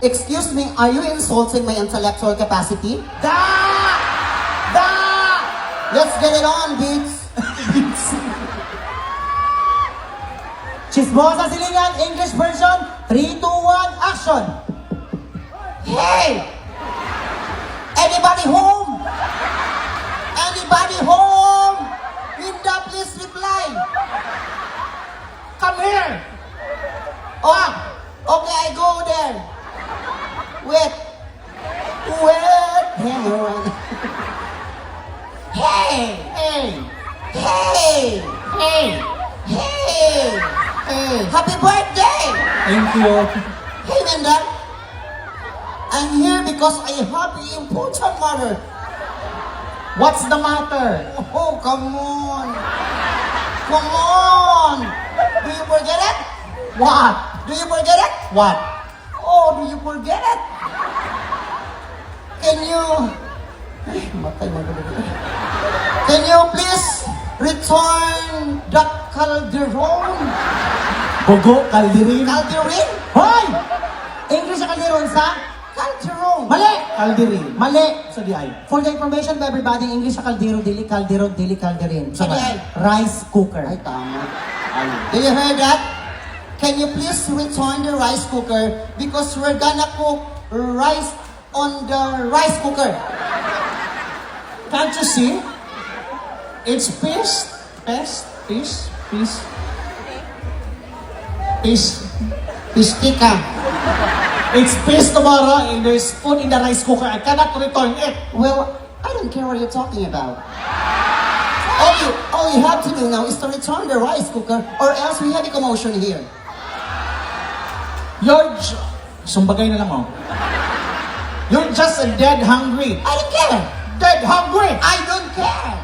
Excuse me, are you insulting my intellectual capacity? Da! Da! Let's get it on, Beats. Chismosa Silingan, English version, 3, 2, 1, action! Hey! Anybody home? Anybody home? Linda, please reply. Come here! Oh, okay, I go there. Wait. Wait. Hey! Hey! Hey! Hey! Hey! Hey! Happy birthday! Thank you. Hey, Linda. I'm here because I have the important matter. What's the matter? Oh, come on. Come on. Do you forget it? What? Do you forget it? What? Oh, do you forget it? Can you... Can you please return the Calderon? Bugo, kaldirin. Calderon? Hoy! English ang kaldirin sa? Calderon. Mali! Kaldirin. Mali! Sa di ay. For the information of everybody, English sa kaldero, dili kalderin. Sa Sa di ay. rice cooker. Ay, tama. Do you hear that? Can you please return the rice cooker because we're gonna cook rice on the rice cooker. Can't you see? It's fish. Pistika. It's fish tomorrow and there's food in the rice cooker. I cannot return it. Well, I don't care what you're talking about. All you have to do now is to return the rice cooker or else we have a commotion here. Sumbagay na lang oh. You're just a dead hungry. I don't care. Dead hungry! I don't care.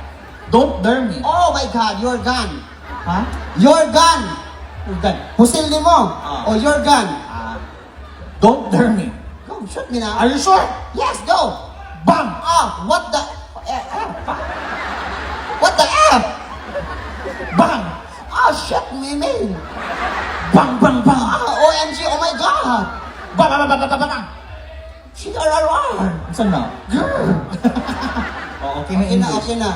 Don't dare me. Oh my God, you're gone. Ha? You're gone. You're done. Husildi mo. Ah. Oh, you're gone. Don't dare me. Go, shoot me now. Are you sure? Yes, go. Bang! Oh, what the... What the F? Bang! Oh, shit me, man. Bang, bang, bang! OMG, oh my God. Bang, bang, bang, bang, bang, bang! CRRR. Saan na? Girl. Oh, okay na Okay na, English. okay na.